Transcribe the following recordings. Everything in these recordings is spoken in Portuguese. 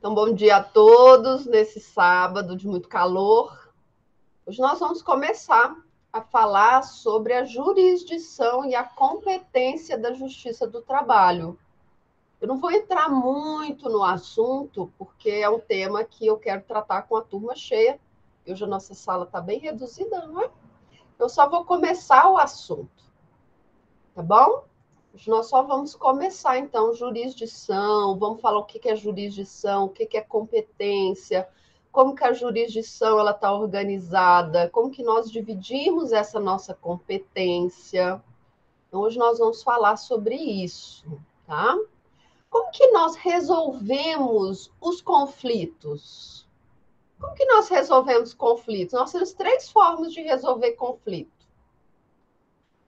Então, bom dia a todos nesse sábado de muito calor. Hoje nós vamos começar a falar sobre a jurisdição e a competência da Justiça do Trabalho. Eu não vou entrar muito no assunto, porque é um tema que eu quero tratar com a turma cheia. Hoje a nossa sala está bem reduzida, não é? Eu só vou começar o assunto, tá bom? Nós só vamos começar, então, jurisdição, vamos falar o que é jurisdição, o que é competência, como que a jurisdição ela está organizada, como que nós dividimos essa nossa competência. Então, hoje nós vamos falar sobre isso, tá? Como que nós resolvemos os conflitos? Como que nós resolvemos conflitos? Nós temos três formas de resolver conflito.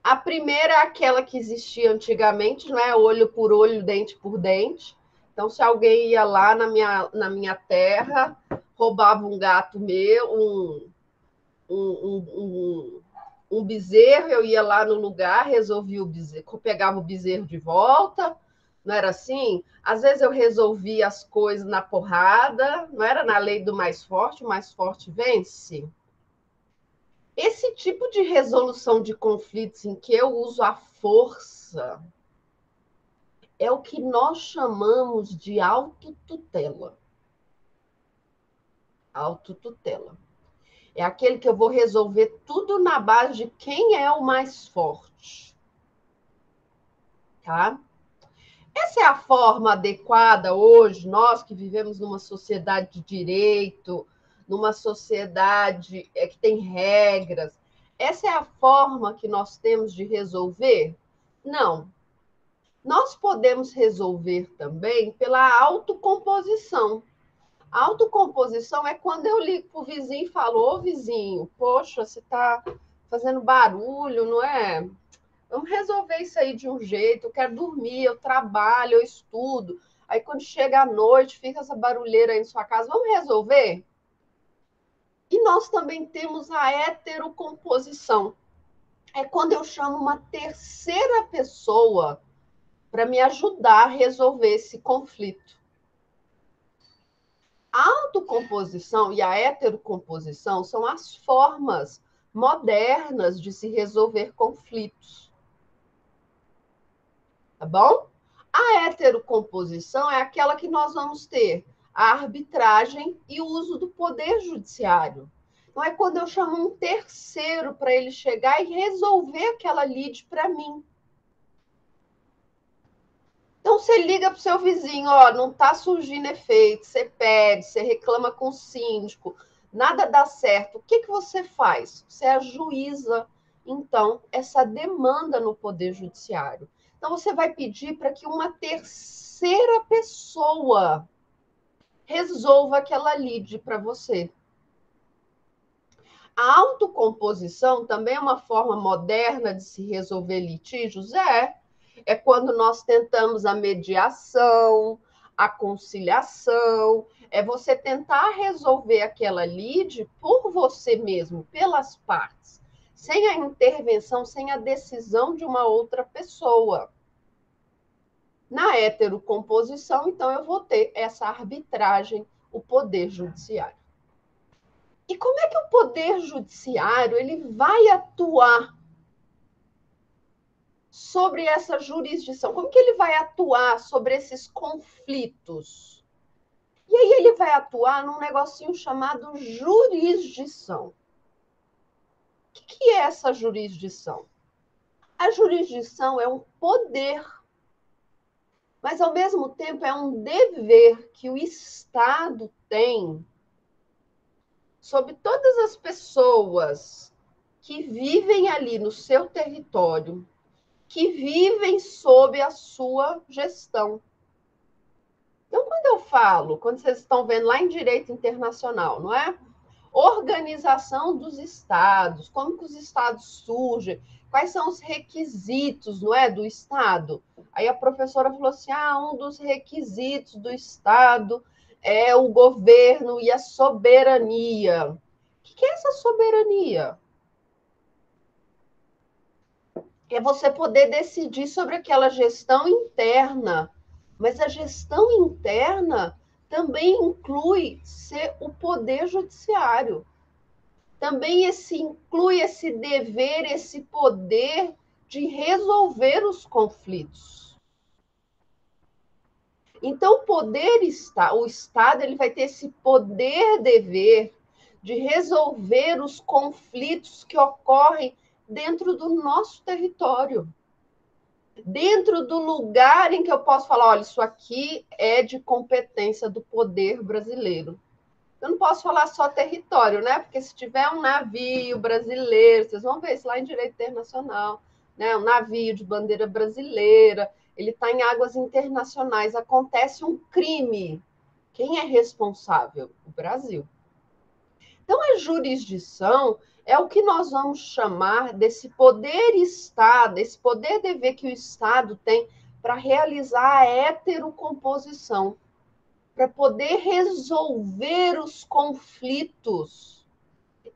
A primeira é aquela que existia antigamente, não é? Olho por olho, dente por dente. Então, se alguém ia lá na minha terra, roubava um gato meu, um bezerro, eu ia lá no lugar, resolvia o bezerro, pegava o bezerro de volta, não era assim? Às vezes eu resolvia as coisas na porrada, não era na lei do mais forte, o mais forte vence. Esse tipo de resolução de conflitos em que eu uso a força é o que nós chamamos de autotutela. Autotutela. É aquele que eu vou resolver tudo na base de quem é o mais forte. Tá? Essa é a forma adequada hoje, nós que vivemos numa sociedade de direito, numa sociedade que tem regras. Essa é a forma que nós temos de resolver? Não. Nós podemos resolver também pela autocomposição. A autocomposição é quando eu ligo para o vizinho e falo: ô vizinho, poxa, você está fazendo barulho, não é? Vamos resolver isso aí de um jeito. Eu quero dormir, eu trabalho, eu estudo. Aí quando chega a noite, fica essa barulheira aí na sua casa, vamos resolver? E nós também temos a heterocomposição. É quando eu chamo uma terceira pessoa para me ajudar a resolver esse conflito. A autocomposição e a heterocomposição são as formas modernas de se resolver conflitos. Tá bom? A heterocomposição é aquela que nós vamos ter a arbitragem e o uso do poder judiciário. Não é quando eu chamo um terceiro para ele chegar e resolver aquela lide para mim. Então, você liga para o seu vizinho, ó, não está surgindo efeito, você pede, você reclama com o síndico, nada dá certo. O que, que você faz? Você ajuiza, então, essa demanda no Poder Judiciário. Então, você vai pedir para que uma terceira pessoa resolva aquela lide para você. A autocomposição também é uma forma moderna de se resolver litígios? É quando nós tentamos a mediação, a conciliação, é você tentar resolver aquela lide por você mesmo, pelas partes, sem a intervenção, sem a decisão de uma outra pessoa. Na heterocomposição, então, eu vou ter essa arbitragem, o poder judiciário. E como é que o poder judiciário ele vai atuar sobre essa jurisdição? Como que ele vai atuar sobre esses conflitos? E aí ele vai atuar num negocinho chamado jurisdição. O que é essa jurisdição? A jurisdição é um poder, mas ao mesmo tempo é um dever que o Estado tem sobre todas as pessoas que vivem ali no seu território, que vivem sob a sua gestão. Então, quando eu falo, quando vocês estão vendo lá em direito internacional, não é? Organização dos estados, como que os estados surgem, quais são os requisitos, não é, do estado? Aí a professora falou assim: um dos requisitos do estado é o governo e a soberania. O que é essa soberania? É você poder decidir sobre aquela gestão interna. Mas a gestão interna também inclui ser o poder judiciário. Também inclui esse dever, esse poder de resolver os conflitos. Então, o Estado ele vai ter esse poder-dever de resolver os conflitos que ocorrem dentro do nosso território. Dentro do lugar em que eu posso falar, olha, isso aqui é de competência do poder brasileiro. Eu não posso falar só território, né? Porque se tiver um navio brasileiro, vocês vão ver isso lá em direito internacional, né? Um navio de bandeira brasileira, ele está em águas internacionais, acontece um crime. Quem é responsável? O Brasil. Então, a jurisdição é o que nós vamos chamar desse poder-estado, esse poder-dever que o Estado tem para realizar a heterocomposição, para poder resolver os conflitos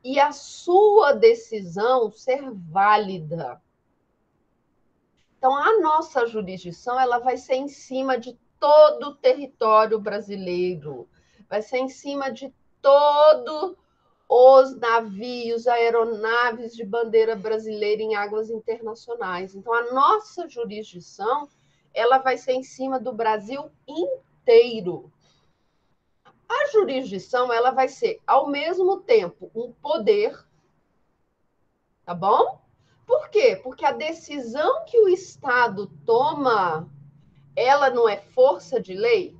e a sua decisão ser válida. Então, a nossa jurisdição ela vai ser em cima de todo o território brasileiro, vai ser em cima de todos os navios, aeronaves de bandeira brasileira em águas internacionais. Então, a nossa jurisdição ela vai ser em cima do Brasil inteiro. A jurisdição ela vai ser, ao mesmo tempo, um poder, tá bom? Por quê? Porque a decisão que o Estado toma, ela não é força de lei?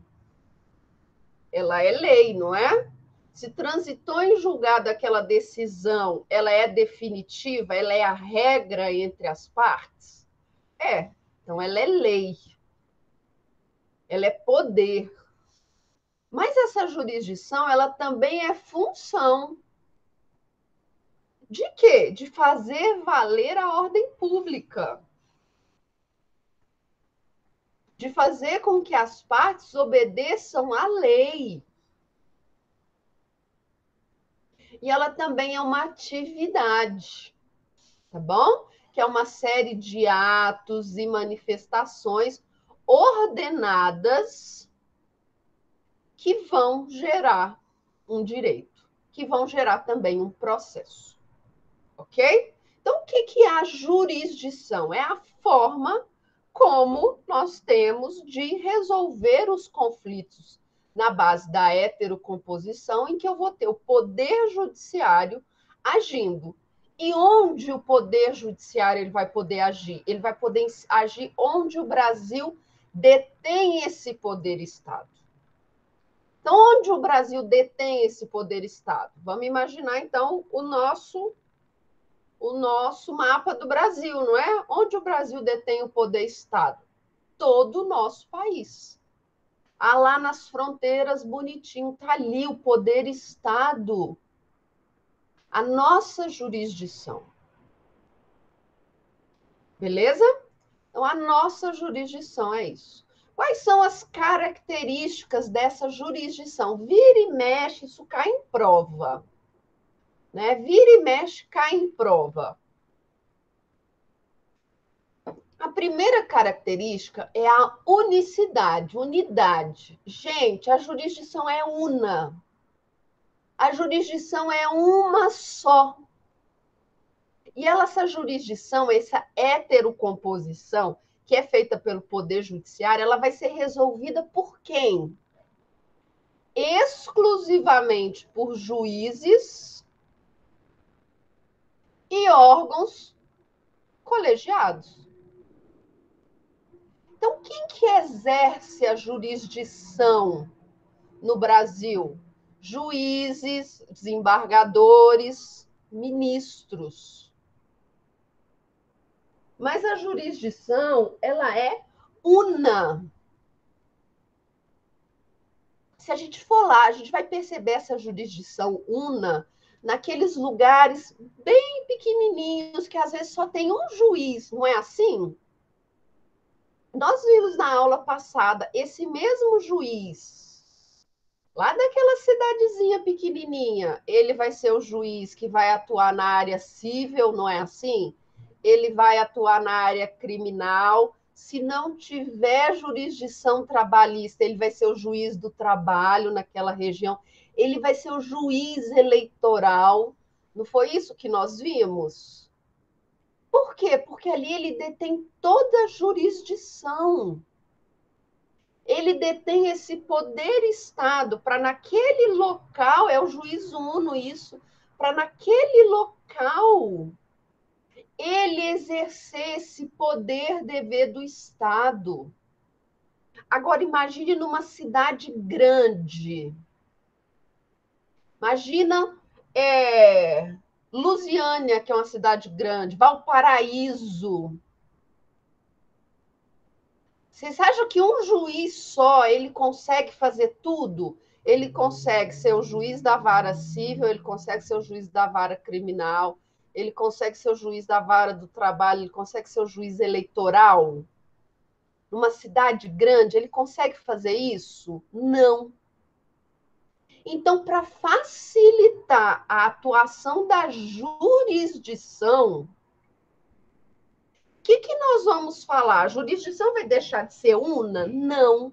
Ela é lei, não é? Se transitou em julgado aquela decisão, ela é definitiva? Ela é a regra entre as partes? É. Então, ela é lei. Ela é poder. Mas essa jurisdição, ela também é função. De quê? De fazer valer a ordem pública. De fazer com que as partes obedeçam à lei. E ela também é uma atividade, tá bom? Que é uma série de atos e manifestações ordenadas que vão gerar um direito, que vão gerar também um processo. Ok? Então, o que é a jurisdição? É a forma como nós temos de resolver os conflitos na base da heterocomposição, em que eu vou ter o poder judiciário agindo. E onde o poder judiciário ele vai poder agir? Ele vai poder agir onde o Brasil detém esse poder-estado. Então, onde o Brasil detém esse poder-estado? Vamos imaginar, então, o nosso mapa do Brasil, não é? Onde o Brasil detém o poder-estado? Todo o nosso país. Ah, lá nas fronteiras, bonitinho, está ali o poder-estado. A nossa jurisdição. Beleza? Então, a nossa jurisdição é isso. Quais são as características dessa jurisdição? Vira e mexe, isso cai em prova. Né? Vira e mexe, cai em prova. A primeira característica é a unicidade, unidade. Gente, a jurisdição é una. A jurisdição é uma só. E essa jurisdição, essa heterocomposição, que é feita pelo Poder Judiciário, ela vai ser resolvida por quem? Exclusivamente por juízes e órgãos colegiados. Então, quem que exerce a jurisdição no Brasil? Juízes, desembargadores, ministros. Mas a jurisdição, ela é una. Se a gente for lá, a gente vai perceber essa jurisdição una naqueles lugares bem pequenininhos que às vezes só tem um juiz, não é assim? Nós vimos na aula passada esse mesmo juiz, lá daquela cidadezinha pequenininha, ele vai ser o juiz que vai atuar na área civil, não é assim? Ele vai atuar na área criminal. se não tiver jurisdição trabalhista, ele vai ser o juiz do trabalho naquela região, ele vai ser o juiz eleitoral. Não foi isso que nós vimos? Por quê? Porque ali ele detém toda a jurisdição. Ele detém esse poder Estado para naquele local, é o juiz uno isso, para naquele local ele exercer esse poder dever do Estado. Agora, imagine numa cidade grande. Imagina Lusiânia, que é uma cidade grande, Valparaíso. Vocês acham que um juiz só ele consegue fazer tudo? Ele consegue ser o juiz da vara civil, ele consegue ser o juiz da vara criminal, ele consegue ser o juiz da vara do trabalho, ele consegue ser o juiz eleitoral? Numa cidade grande, ele consegue fazer isso? Não. Então, para facilitar a atuação da jurisdição, o que nós vamos falar? A jurisdição vai deixar de ser una? Não.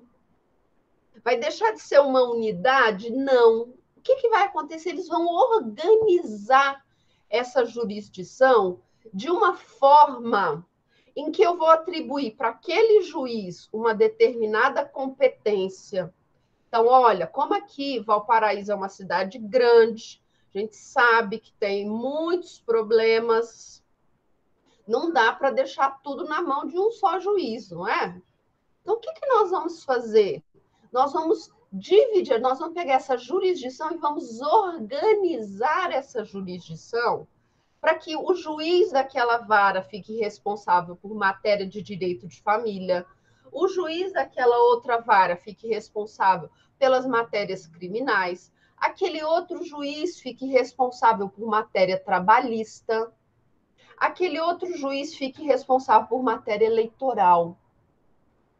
Vai deixar de ser uma unidade? Não. O que vai acontecer? Eles vão organizar essa jurisdição de uma forma em que eu vou atribuir para aquele juiz uma determinada competência. Então, olha, como aqui Valparaíso é uma cidade grande, a gente sabe que tem muitos problemas, não dá para deixar tudo na mão de um só juiz, não é? Então, o que nós vamos fazer? Nós vamos dividir, nós vamos pegar essa jurisdição e vamos organizar essa jurisdição para que o juiz daquela vara fique responsável por matéria de direito de família, o juiz daquela outra vara fique responsável pelas matérias criminais, aquele outro juiz fique responsável por matéria trabalhista, aquele outro juiz fique responsável por matéria eleitoral.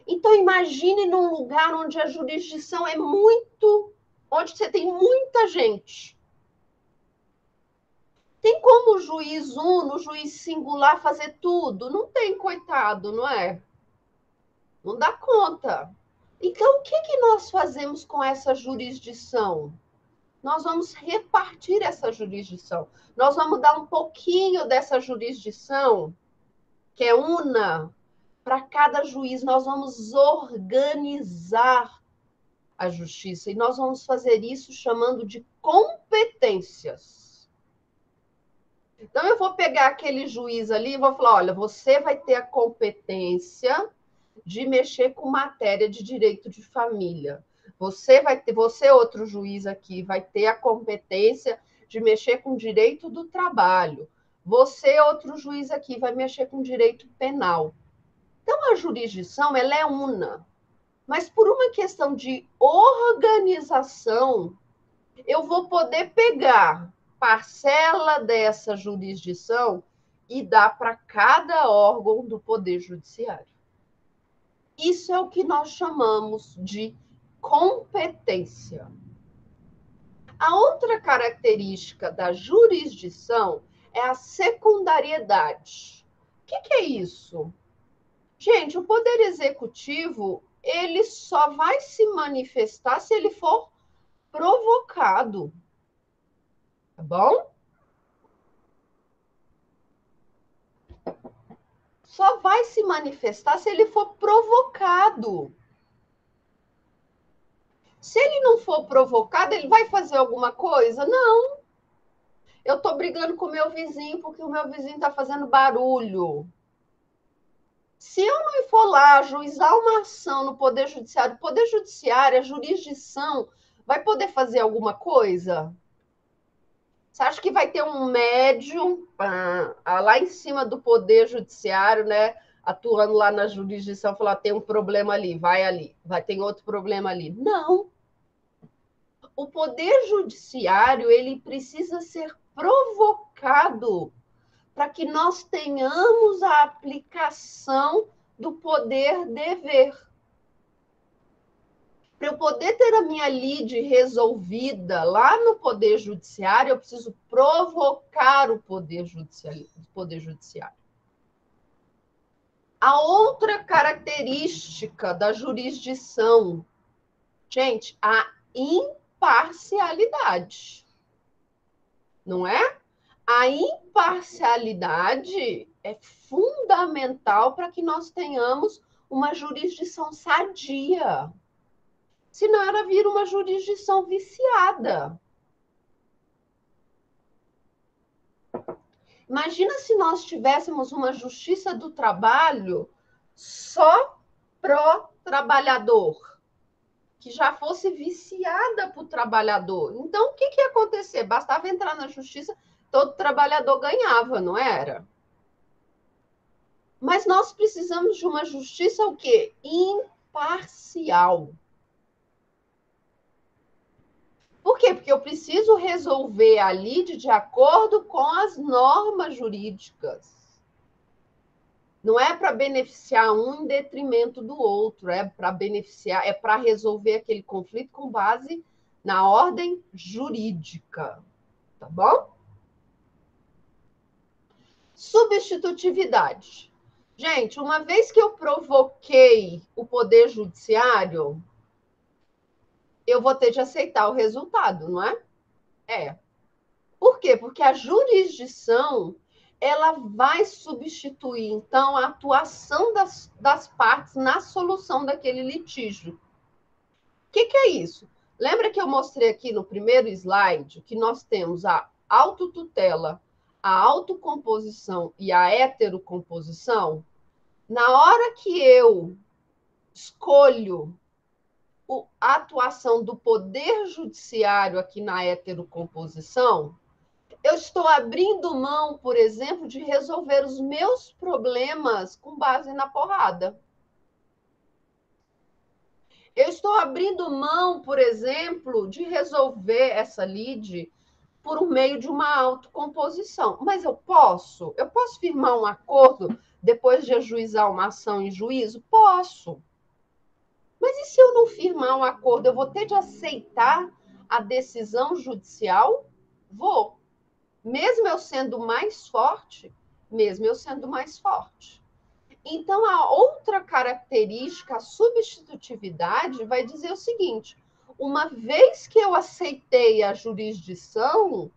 Então, imagine num lugar onde a jurisdição é muito, onde você tem muita gente. Tem como o juiz uno, o juiz singular fazer tudo? Não tem, coitado, não é? Não dá conta. Então, o que nós fazemos com essa jurisdição? Nós vamos repartir essa jurisdição. Nós vamos dar um pouquinho dessa jurisdição, que é una, para cada juiz. Nós vamos organizar a justiça. E nós vamos fazer isso chamando de competências. Então, eu vou pegar aquele juiz ali e vou falar: olha, você vai ter a competência de mexer com matéria de direito de família. Você, outro juiz aqui, vai ter a competência de mexer com direito do trabalho. Você, outro juiz aqui, vai mexer com direito penal. Então, a jurisdição, ela é una. Mas por uma questão de organização, eu vou poder pegar parcela dessa jurisdição e dar para cada órgão do Poder Judiciário. Isso é o que nós chamamos de competência. A outra característica da jurisdição é a secundariedade. O que é isso? Gente, o Poder Executivo, ele só vai se manifestar se ele for provocado. Tá bom? Só vai se manifestar se ele for provocado. Se ele não for provocado, ele vai fazer alguma coisa? Não. Eu estou brigando com o meu vizinho porque o meu vizinho está fazendo barulho. Se eu não for lá ajuizar uma ação no Poder Judiciário, o Poder Judiciário, a jurisdição, vai poder fazer alguma coisa? Você acha que vai ter um médium lá em cima do Poder Judiciário, né? Atuando lá na jurisdição, falar: tem um problema ali, vai ter outro problema ali. Não. O Poder Judiciário, ele precisa ser provocado para que nós tenhamos a aplicação do poder-dever. Para eu poder ter a minha lide resolvida lá no Poder Judiciário, eu preciso provocar o Poder Judiciário. A outra característica da jurisdição, gente, a imparcialidade. Não é? A imparcialidade é fundamental para que nós tenhamos uma jurisdição sadia. Senão ela vira uma jurisdição viciada. Imagina se nós tivéssemos uma justiça do trabalho só pró-trabalhador, que já fosse viciada para o trabalhador. Então, o que ia acontecer? Bastava entrar na justiça, todo trabalhador ganhava, não era? Mas nós precisamos de uma justiça o quê? Imparcial. Por quê? Porque eu preciso resolver a lide de acordo com as normas jurídicas. Não é para beneficiar um em detrimento do outro, é para beneficiar, é para resolver aquele conflito com base na ordem jurídica. Tá bom? Substitutividade. Gente, uma vez que eu provoquei o poder judiciário, eu vou ter de aceitar o resultado, não é? É. Por quê? Porque a jurisdição ela vai substituir, então, a atuação das partes na solução daquele litígio. O que é isso? Lembra que eu mostrei aqui no primeiro slide que nós temos a autotutela, a autocomposição e a heterocomposição? Na hora que eu escolho a atuação do poder judiciário aqui na heterocomposição, eu estou abrindo mão, por exemplo, de resolver os meus problemas com base na porrada. Eu estou abrindo mão, por exemplo, de resolver essa lide por meio de uma autocomposição. Mas eu posso firmar um acordo depois de ajuizar uma ação em juízo? Posso. Mas e se eu não firmar um acordo, eu vou ter de aceitar a decisão judicial? Vou. Mesmo eu sendo mais forte, Então, a outra característica, a substitutividade, vai dizer o seguinte: uma vez que eu aceitei a jurisdição,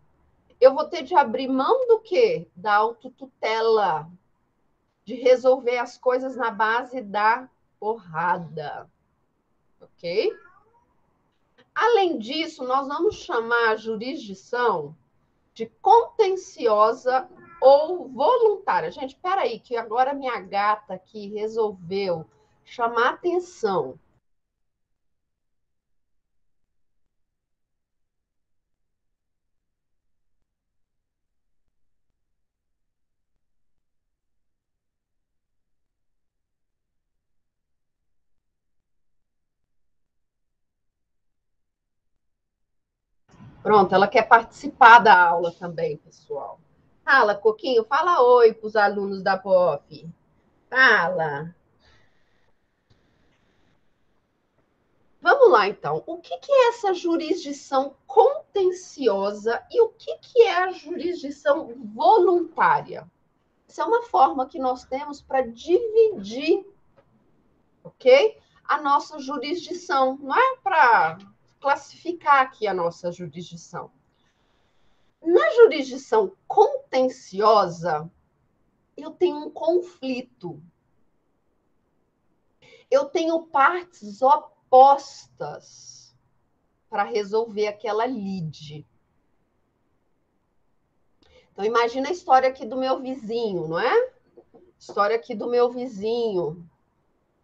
eu vou ter de abrir mão do quê? Da autotutela, de resolver as coisas na base da porrada. Ok? Além disso, nós vamos chamar a jurisdição de contenciosa ou voluntária. Gente, espera aí, que agora minha gata aqui resolveu chamar atenção. Pronto, ela quer participar da aula também, pessoal. Fala, Coquinho, fala oi para os alunos da POF. Fala. Vamos lá, então. O que é essa jurisdição contenciosa e o que é a jurisdição voluntária? Isso é uma forma que nós temos para dividir, ok? A nossa jurisdição, não é para classificar aqui a nossa jurisdição. Na jurisdição contenciosa, eu tenho um conflito. Eu tenho partes opostas para resolver aquela lide. Então, imagina a história aqui do meu vizinho, não é? História aqui do meu vizinho,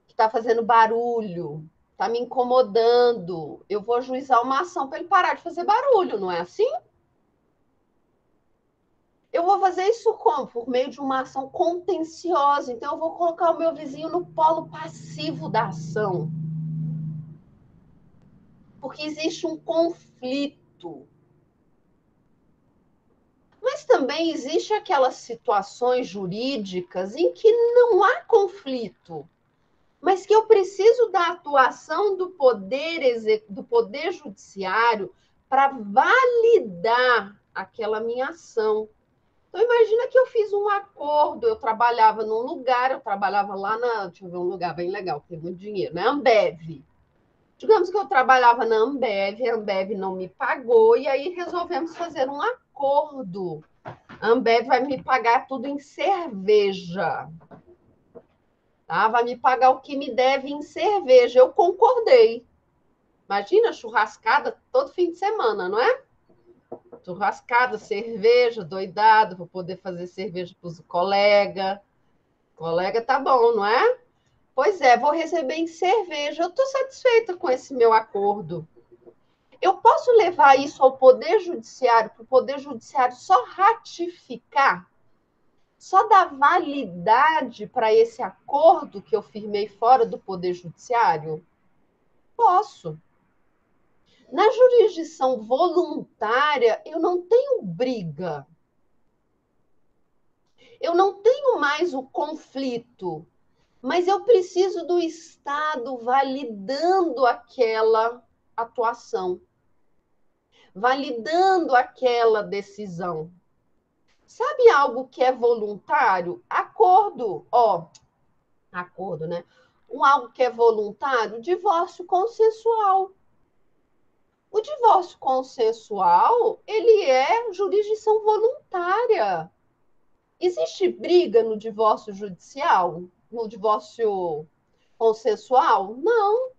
que está fazendo barulho, está me incomodando. Eu vou ajuizar uma ação para ele parar de fazer barulho, não é assim? Eu vou fazer isso como? Por meio de uma ação contenciosa. Então, eu vou colocar o meu vizinho no polo passivo da ação. Porque existe um conflito. Mas também existe aquelas situações jurídicas em que não há conflito, mas que eu preciso da atuação do poder judiciário para validar aquela minha ação. Então, imagina que eu fiz um acordo, eu trabalhava num lugar, eu trabalhava lá na, deixa eu ver um lugar bem legal, que tem muito dinheiro, né? Ambev. Digamos que eu trabalhava na Ambev, a Ambev não me pagou, e aí resolvemos fazer um acordo. A Ambev vai me pagar tudo em cerveja. Tá? Vai me pagar o que me deve em cerveja. Eu concordei. Imagina, churrascada todo fim de semana, não é? Churrascada, cerveja, doidado, para poder fazer cerveja para os colegas. Colega tá bom, não é? Pois é, vou receber em cerveja. Eu estou satisfeita com esse meu acordo. Eu posso levar isso ao Poder Judiciário, para o Poder Judiciário só ratificar, só dar validade para esse acordo que eu firmei fora do Poder Judiciário? Posso. Na jurisdição voluntária, eu não tenho briga. Eu não tenho mais o conflito, mas eu preciso do Estado validando aquela atuação, validando aquela decisão. Sabe algo que é voluntário? Acordo, acordo, né? Algo que é voluntário, divórcio consensual. O divórcio consensual, ele é jurisdição voluntária. Existe briga no divórcio judicial? No divórcio consensual? Não.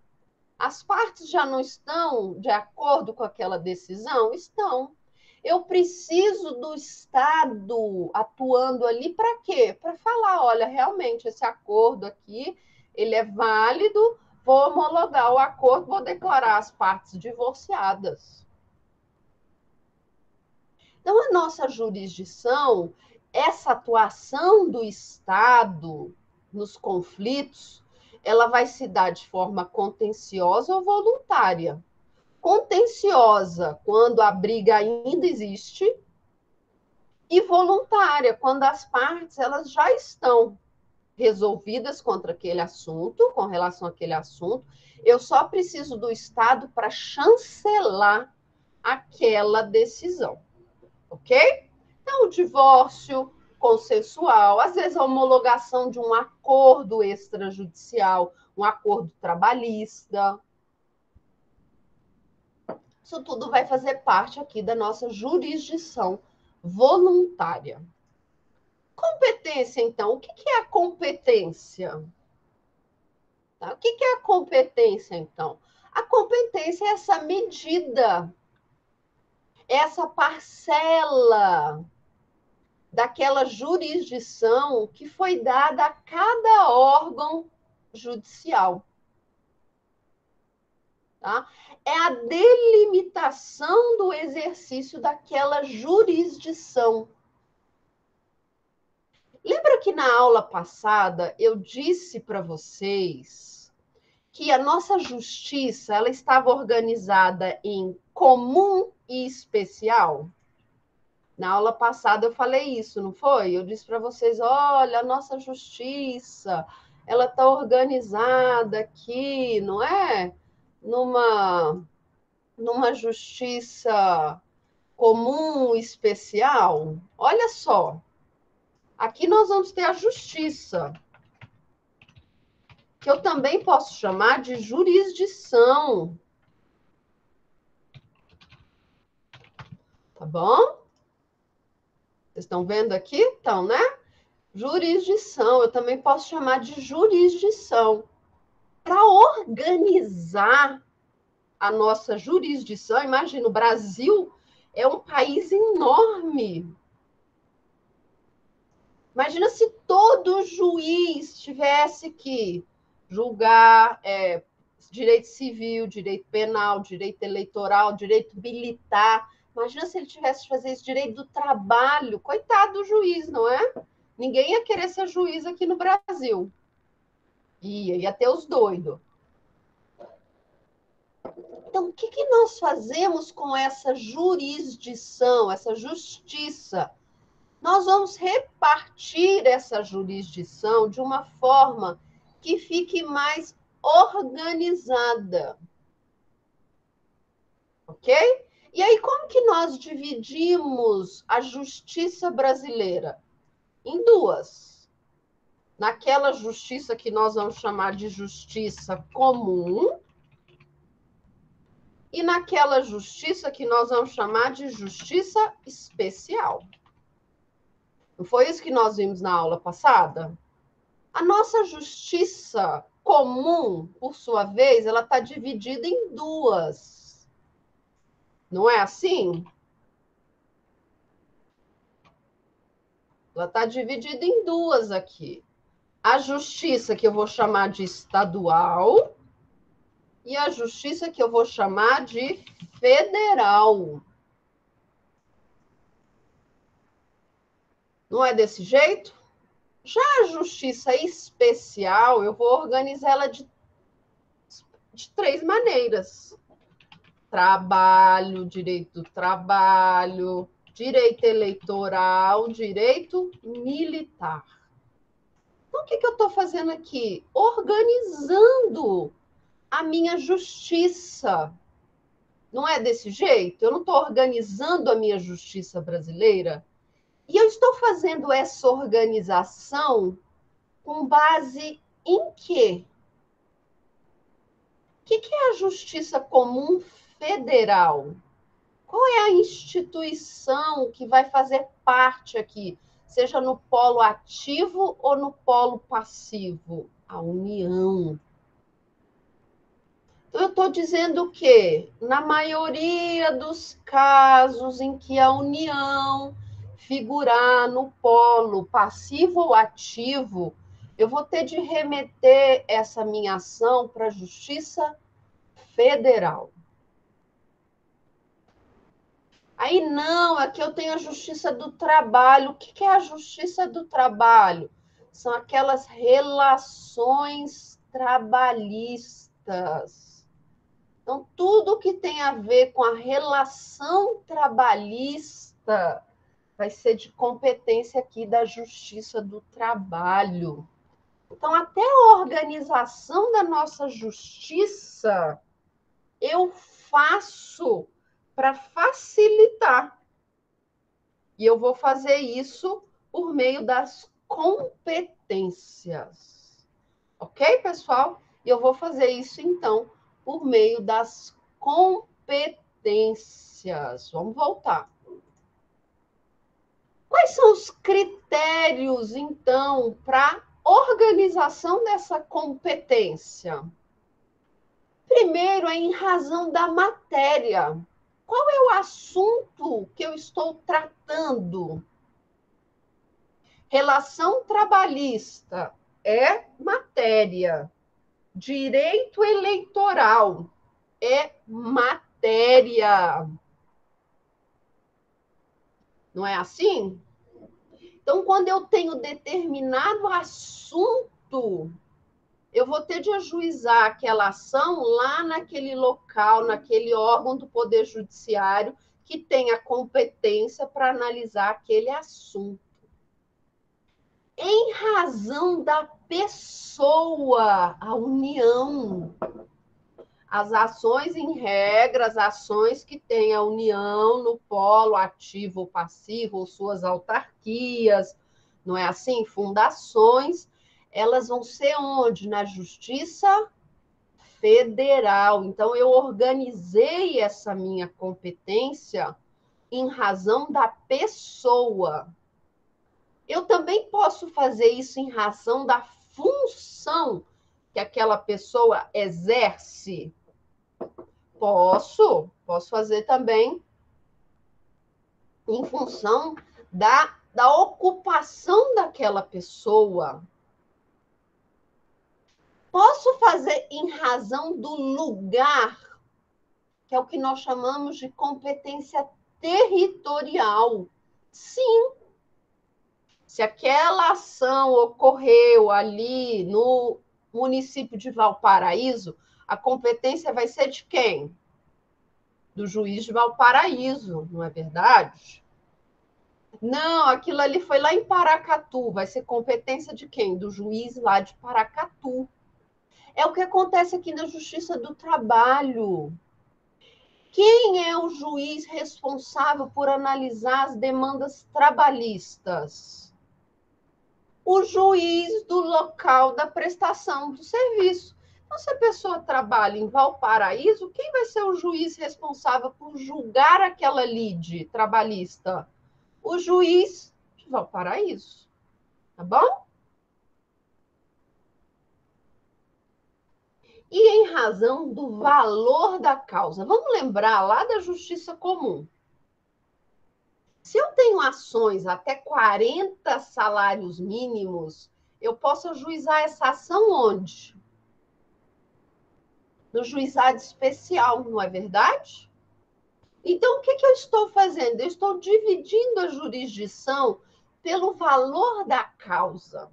As partes já não estão de acordo com aquela decisão? Estão. Eu preciso do Estado atuando ali para quê? Para falar, olha, realmente esse acordo aqui, ele é válido, vou homologar o acordo, vou declarar as partes divorciadas. Então, a nossa jurisdição, essa atuação do Estado nos conflitos, ela vai se dar de forma contenciosa ou voluntária. Contenciosa, quando a briga ainda existe, e voluntária, quando as partes elas já estão resolvidas contra aquele assunto, com relação àquele assunto, eu só preciso do Estado para chancelar aquela decisão, ok? Então, o divórcio consensual, às vezes a homologação de um acordo extrajudicial, um acordo trabalhista, isso tudo vai fazer parte aqui da nossa jurisdição voluntária. Competência, então. O que é a competência? Tá? O que é a competência, então? A competência é essa medida, essa parcela daquela jurisdição que foi dada a cada órgão judicial. Tá? É a delimitação do exercício daquela jurisdição. Lembra que na aula passada eu disse para vocês que a nossa justiça ela estava organizada em comum e especial? Na aula passada eu falei isso, não foi? Eu disse para vocês, olha, a nossa justiça, ela está organizada aqui, não é? Numa justiça comum e especial. Olha só, aqui nós vamos ter a justiça, que eu também posso chamar de jurisdição. Tá bom? Vocês estão vendo aqui? Então, né? Jurisdição, eu também posso chamar de jurisdição. Para organizar a nossa jurisdição, imagina, o Brasil é um país enorme. Imagina se todo juiz tivesse que julgar direito civil, direito penal, direito eleitoral, direito militar. Imagina se ele tivesse que fazer esse direito do trabalho. Coitado do juiz, não é? Ninguém ia querer ser juiz aqui no Brasil. Ia ter os doidos. Então, o que nós fazemos com essa jurisdição, essa justiça? Nós vamos repartir essa jurisdição de uma forma que fique mais organizada. Ok? E aí, como que nós dividimos a justiça brasileira? Em duas. Naquela justiça que nós vamos chamar de justiça comum e naquela justiça que nós vamos chamar de justiça especial. Não foi isso que nós vimos na aula passada? A nossa justiça comum, por sua vez, ela está dividida em duas. Não é assim? Ela está dividida em duas aqui. A justiça que eu vou chamar de estadual e a justiça que eu vou chamar de federal. Não é desse jeito? Já a justiça especial, eu vou organizar ela de três maneiras: trabalho, direito do trabalho, direito eleitoral, direito militar. Então, o que eu estou fazendo aqui? Organizando a minha justiça. Não é desse jeito? Eu não estou organizando a minha justiça brasileira? E eu estou fazendo essa organização com base em quê? O que é a justiça comum federal? Qual é a instituição que vai fazer parte aqui, seja no polo ativo ou no polo passivo? A União. Então, eu estou dizendo que, na maioria dos casos em que a União figurar no polo passivo ou ativo, eu vou ter de remeter essa minha ação para a Justiça Federal. Aí não, aqui eu tenho a Justiça do Trabalho. O que é a Justiça do Trabalho? São aquelas relações trabalhistas. Então, tudo que tem a ver com a relação trabalhista vai ser de competência aqui da Justiça do Trabalho. Então, até a organização da nossa justiça, eu faço para facilitar. E eu vou fazer isso por meio das competências. Ok, pessoal? E eu vou fazer isso, então, por meio das competências. Vamos voltar. Quais são os critérios, então, para organização dessa competência? Primeiro, é em razão da matéria. Qual é o assunto que eu estou tratando? Relação trabalhista é matéria. Direito eleitoral é matéria. Não é assim? Então, quando eu tenho determinado assunto, eu vou ter de ajuizar aquela ação lá naquele local, naquele órgão do Poder Judiciário que tem a competência para analisar aquele assunto. Em razão da pessoa, a união. As ações em regra, as ações que têm a união no polo ativo ou passivo, ou suas autarquias, não é assim? Fundações, elas vão ser onde? Na Justiça Federal. Então, eu organizei essa minha competência em razão da pessoa. Eu também posso fazer isso em razão da função que aquela pessoa exerce. Posso fazer também em função da ocupação daquela pessoa. Posso fazer em razão do lugar, que é o que nós chamamos de competência territorial. Sim. Se aquela ação ocorreu ali no município de Valparaíso, a competência vai ser de quem? Do juiz de Valparaíso, não é verdade? Não, aquilo ali foi lá em Paracatu, vai ser competência de quem? Do juiz lá de Paracatu. É o que acontece aqui na Justiça do Trabalho. Quem é o juiz responsável por analisar as demandas trabalhistas? O juiz do local da prestação do serviço. Então, se a pessoa trabalha em Valparaíso, quem vai ser o juiz responsável por julgar aquela lide trabalhista? O juiz de Valparaíso, tá bom? E em razão do valor da causa. Vamos lembrar lá da justiça comum. Se eu tenho ações até 40 salários mínimos, eu posso ajuizar essa ação onde? No juizado especial, não é verdade? Então, o que eu estou fazendo? Eu estou dividindo a jurisdição pelo valor da causa.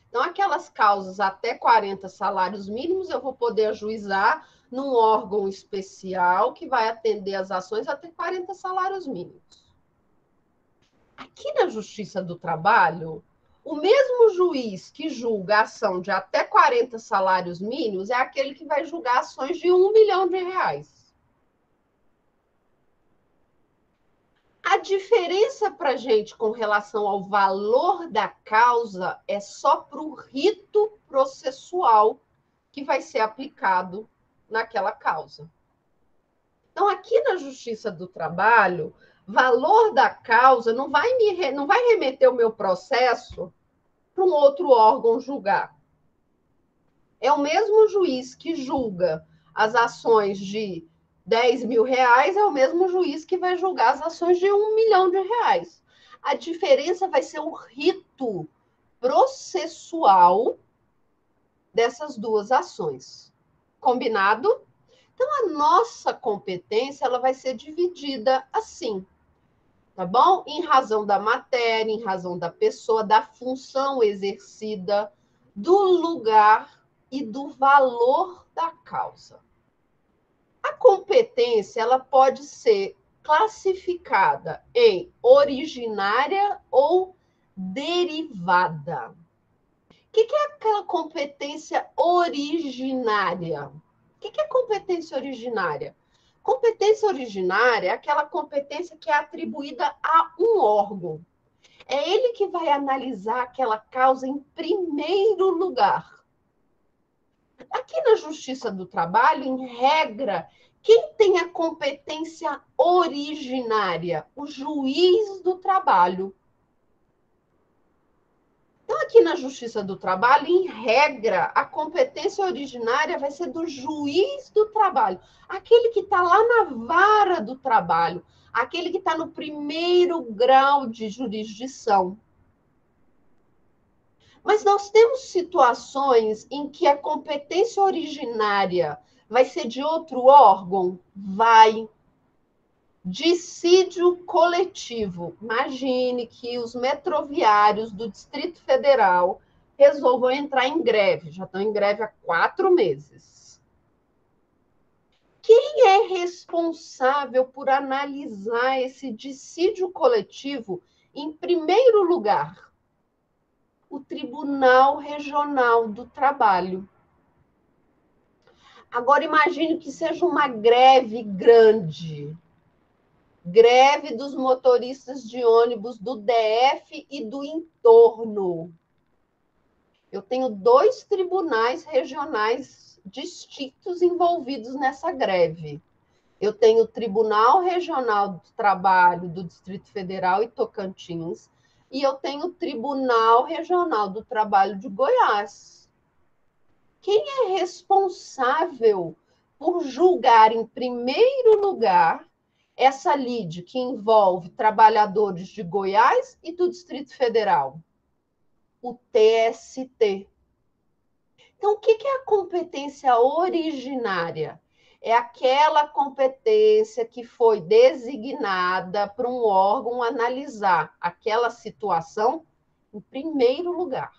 Então, aquelas causas até 40 salários mínimos, eu vou poder ajuizar num órgão especial que vai atender as ações até 40 salários mínimos. Aqui na Justiça do Trabalho, o mesmo juiz que julga a ação de até 40 salários mínimos é aquele que vai julgar ações de R$1 milhão. A diferença para a gente com relação ao valor da causa é só para o rito processual que vai ser aplicado naquela causa. Então, aqui na Justiça do Trabalho, valor da causa não vai remeter o meu processo para um outro órgão julgar. É o mesmo juiz que julga as ações de R$10 mil, é o mesmo juiz que vai julgar as ações de R$1 milhão. A diferença vai ser o rito processual dessas duas ações. Combinado? Então, a nossa competência ela vai ser dividida assim, tá bom? Em razão da matéria, em razão da pessoa, da função exercida, do lugar e do valor da causa. A competência ela pode ser classificada em originária ou derivada. O que é aquela competência originária? O que é competência originária? Competência originária é aquela competência que é atribuída a um órgão. É ele que vai analisar aquela causa em primeiro lugar. Aqui na Justiça do Trabalho, em regra, quem tem a competência originária? O juiz do trabalho. Então, aqui na Justiça do Trabalho, em regra, a competência originária vai ser do juiz do trabalho, aquele que está lá na vara do trabalho, aquele que está no primeiro grau de jurisdição. Mas nós temos situações em que a competência originária vai ser de outro órgão? Vai. Dissídio coletivo. Imagine que os metroviários do Distrito Federal resolvam entrar em greve. Já estão em greve há 4 meses. Quem é responsável por analisar esse dissídio coletivo em primeiro lugar? O Tribunal Regional do Trabalho. Agora, imagine que seja uma greve grande. Greve dos motoristas de ônibus do DF e do entorno. Eu tenho 2 tribunais regionais distintos envolvidos nessa greve. Eu tenho o Tribunal Regional do Trabalho do Distrito Federal e Tocantins, e eu tenho o Tribunal Regional do Trabalho de Goiás. Quem é responsável por julgar em primeiro lugar essa lide que envolve trabalhadores de Goiás e do Distrito Federal? O TST. Então, o que é a competência originária? É aquela competência que foi designada para um órgão analisar aquela situação em primeiro lugar.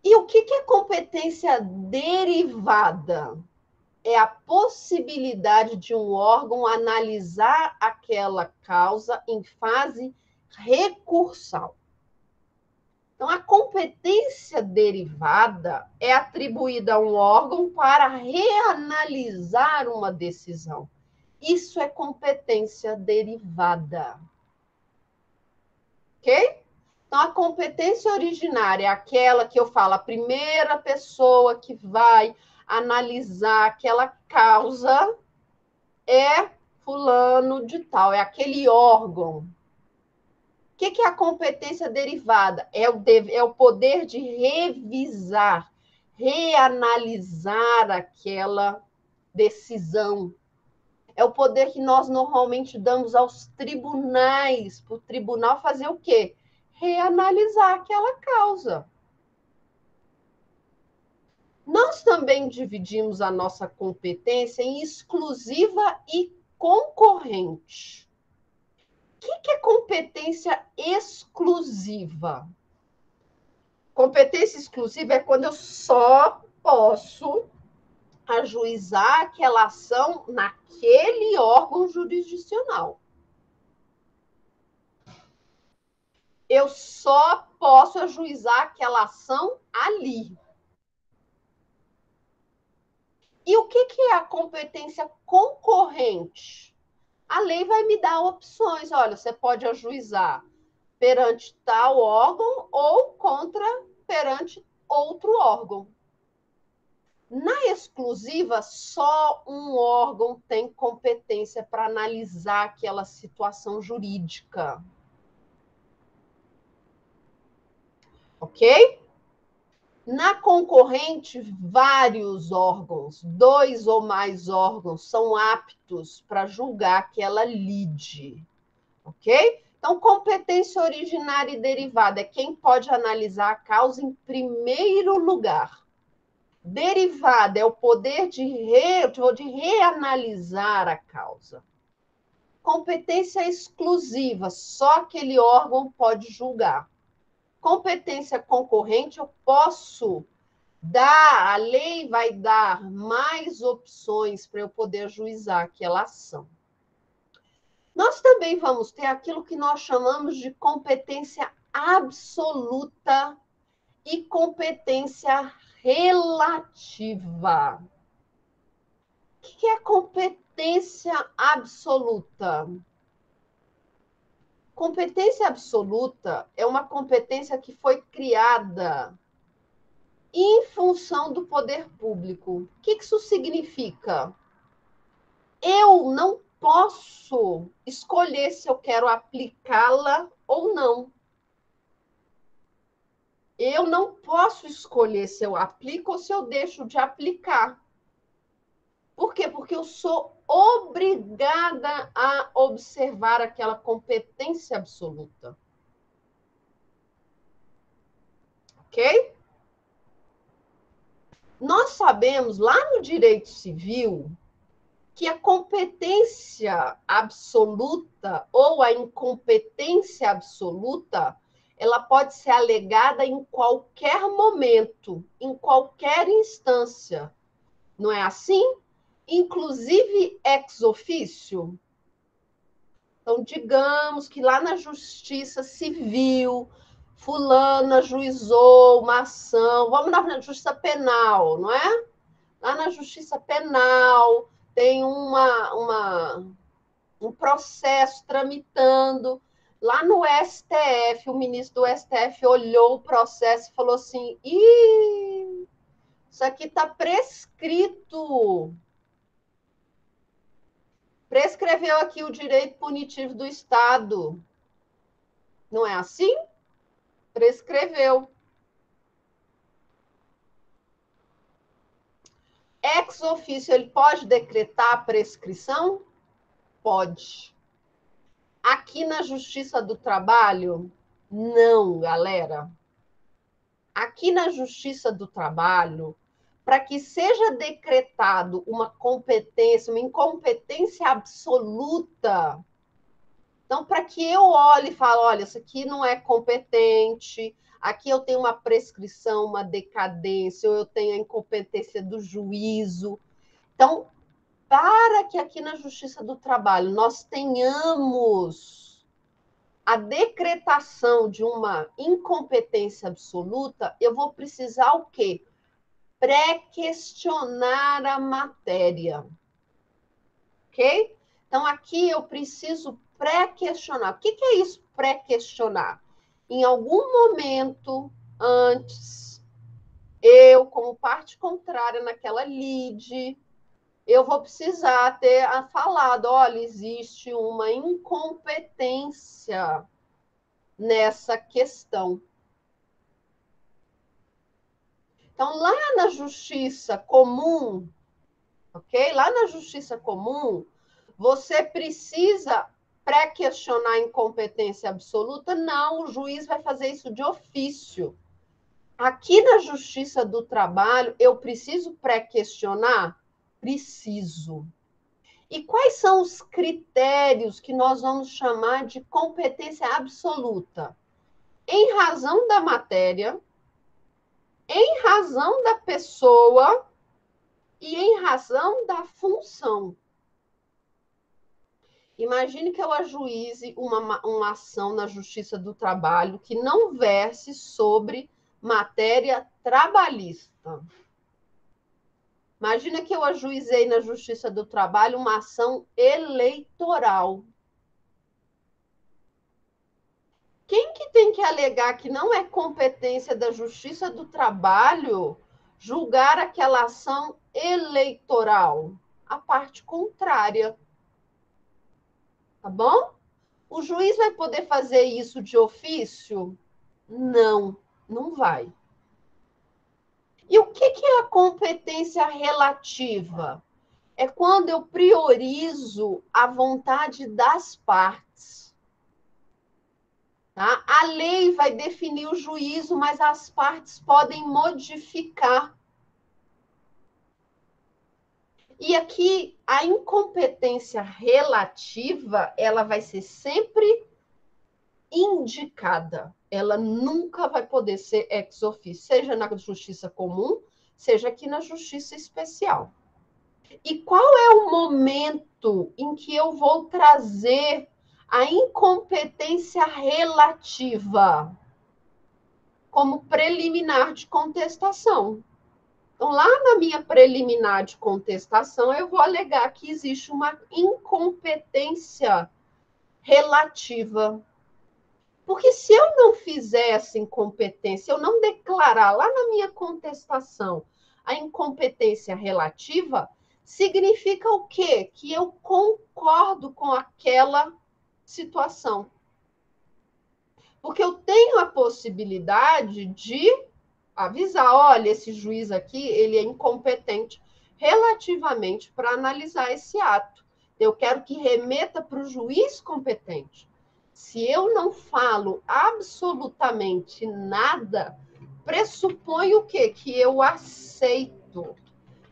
E o que é competência derivada? É a possibilidade de um órgão analisar aquela causa em fase recursal. Então, a competência derivada é atribuída a um órgão para reanalisar uma decisão. Isso é competência derivada. Ok? Então, a competência originária é aquela que eu falo, a primeira pessoa que vai analisar aquela causa é fulano de tal, é aquele órgão. O que é a competência derivada? É o poder de revisar, reanalisar aquela decisão. É o poder que nós normalmente damos aos tribunais, para o tribunal fazer o quê? Reanalisar aquela causa. Nós também dividimos a nossa competência em exclusiva e concorrente. O que é competência exclusiva? Competência exclusiva é quando eu só posso ajuizar aquela ação naquele órgão jurisdicional. Eu só posso ajuizar aquela ação ali. E o que é a competência concorrente? A lei vai me dar opções. Olha, você pode ajuizar perante tal órgão ou perante outro órgão. Na exclusiva, só um órgão tem competência para analisar aquela situação jurídica. Ok? Na concorrente, vários órgãos, 2 ou mais órgãos, são aptos para julgar aquela lide. Ok? Então, competência originária e derivada é quem pode analisar a causa em primeiro lugar. Derivada é o poder de reanalisar a causa. Competência exclusiva, só aquele órgão pode julgar. Competência concorrente, eu posso dar, a lei vai dar mais opções para eu poder ajuizar aquela ação. Nós também vamos ter aquilo que nós chamamos de competência absoluta e competência relativa. O que é competência absoluta? Competência absoluta é uma competência que foi criada em função do poder público. O que isso significa? Eu não posso escolher se eu quero aplicá-la ou não. Eu não posso escolher se eu aplico ou se eu deixo de aplicar. Por quê? Porque eu sou obrigada a observar aquela competência absoluta. Ok? Nós sabemos, lá no direito civil, que a competência absoluta ou a incompetência absoluta, ela pode ser alegada em qualquer momento, em qualquer instância. Não é assim? Inclusive ex officio. Então, digamos que lá na Justiça Civil, fulano ajuizou uma ação, vamos na Justiça Penal, não é? Lá na Justiça Penal tem um processo tramitando. Lá no STF, o ministro do STF olhou o processo e falou assim: Ih, isso aqui está prescrito. Prescreveu aqui o direito punitivo do Estado. Não é assim? Prescreveu. Ex officio, ele pode decretar a prescrição? Pode. Aqui na Justiça do Trabalho, não, galera. Aqui na Justiça do Trabalho, para que seja decretado uma competência, uma incompetência absoluta, então, para que eu olhe e fale, olha, isso aqui não é competente, aqui eu tenho uma prescrição, uma decadência, ou eu tenho a incompetência do juízo. Então, para que aqui na Justiça do Trabalho nós tenhamos a decretação de uma incompetência absoluta, eu vou precisar o quê? Pré-questionar a matéria. Ok? Então, aqui eu preciso pré-questionar. O que é isso, pré-questionar? Em algum momento antes, eu, como parte contrária naquela lide, eu vou precisar ter falado, olha, existe uma incompetência nessa questão. Então, lá na justiça comum, ok? Lá na justiça comum, você precisa pré-questionar a incompetência absoluta? Não, o juiz vai fazer isso de ofício. Aqui na justiça do trabalho, eu preciso pré-questionar? Preciso. E quais são os critérios que nós vamos chamar de competência absoluta? Em razão da matéria, em razão da pessoa e em razão da função. Imagine que eu ajuize uma ação na Justiça do Trabalho que não verse sobre matéria trabalhista. Imagina que eu ajuizei na Justiça do Trabalho uma ação eleitoral. Quem que tem que alegar que não é competência da Justiça do Trabalho julgar aquela ação eleitoral? A parte contrária. Tá bom? O juiz vai poder fazer isso de ofício? Não, não vai. E o que é a competência relativa? É quando eu priorizo a vontade das partes. Tá? A lei vai definir o juízo, mas as partes podem modificar. E aqui, a incompetência relativa, ela vai ser sempre indicada. Ela nunca vai poder ser ex officio, seja na justiça comum, seja aqui na justiça especial. E qual é o momento em que eu vou trazer a incompetência relativa como preliminar de contestação? Então, lá na minha preliminar de contestação, eu vou alegar que existe uma incompetência relativa. Porque se eu não fizer essa incompetência, eu não declarar lá na minha contestação a incompetência relativa, significa o quê? Que eu concordo com aquela situação. Porque eu tenho a possibilidade de avisar, olha, esse juiz aqui, ele é incompetente relativamente para analisar esse ato. Eu quero que remeta para o juiz competente. Se eu não falo absolutamente nada, pressupõe o quê? Que eu aceito.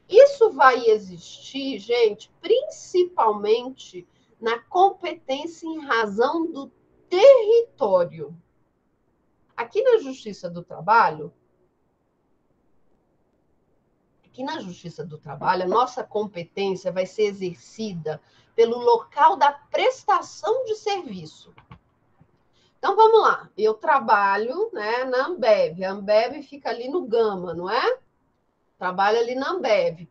Isso vai existir, gente, principalmente na competência em razão do território. Aqui na Justiça do Trabalho, a nossa competência vai ser exercida pelo local da prestação de serviço. Então, vamos lá. Eu trabalho, né, na Ambev. A Ambev fica ali no Gama, não é? Trabalho ali na Ambev.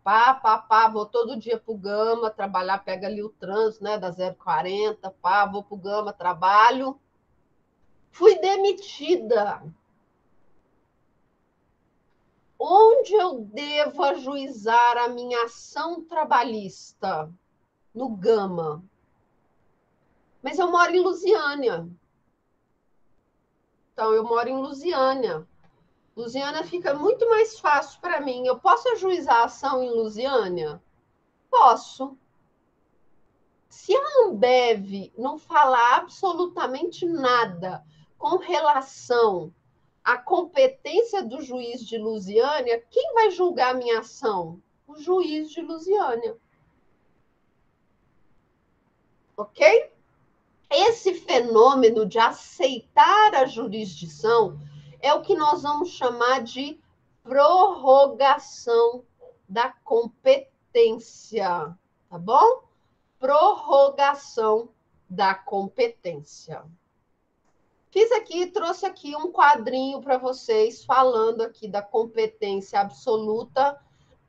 Vou todo dia para o Gama trabalhar, pega ali o trânsito, né, da 040, vou para o Gama, trabalho. Fui demitida. Onde eu devo ajuizar a minha ação trabalhista? No Gama. Mas eu moro em Lusiânia. Então, eu moro em Lusiânia. Lusiânia fica muito mais fácil para mim. Eu posso ajuizar a ação em Lusiânia? Posso. Se a Ambev não falar absolutamente nada com relação à competência do juiz de Lusiânia, quem vai julgar a minha ação? O juiz de Lusiânia. Ok? Esse fenômeno de aceitar a jurisdição é o que nós vamos chamar de prorrogação da competência, tá bom? Prorrogação da competência. Fiz aqui, trouxe aqui um quadrinho para vocês, falando aqui da competência absoluta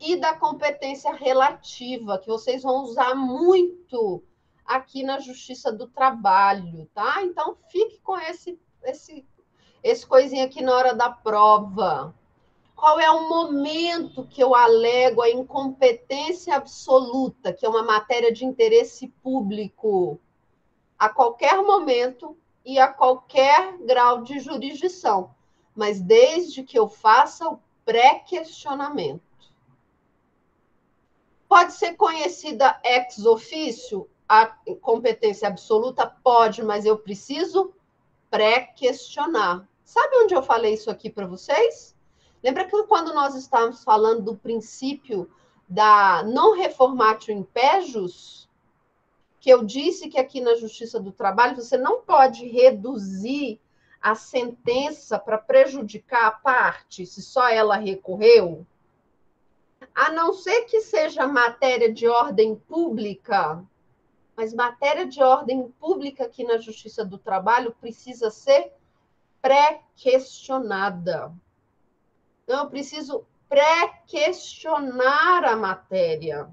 e da competência relativa, que vocês vão usar muito aqui na Justiça do Trabalho, tá? Então, fique com esse coisinha aqui na hora da prova. Qual é o momento que eu alego a incompetência absoluta, que é uma matéria de interesse público? A qualquer momento e a qualquer grau de jurisdição, mas desde que eu faça o pré-questionamento. Pode ser conhecida ex officio, a competência absoluta? Pode, mas eu preciso pré-questionar. Sabe onde eu falei isso aqui para vocês? Lembra que quando nós estávamos falando do princípio da non reformatio impejus, que eu disse que aqui na Justiça do Trabalho você não pode reduzir a sentença para prejudicar a parte, se só ela recorreu, a não ser que seja matéria de ordem pública, mas matéria de ordem pública aqui na Justiça do Trabalho precisa ser pré-questionada. Então, eu preciso pré-questionar a matéria.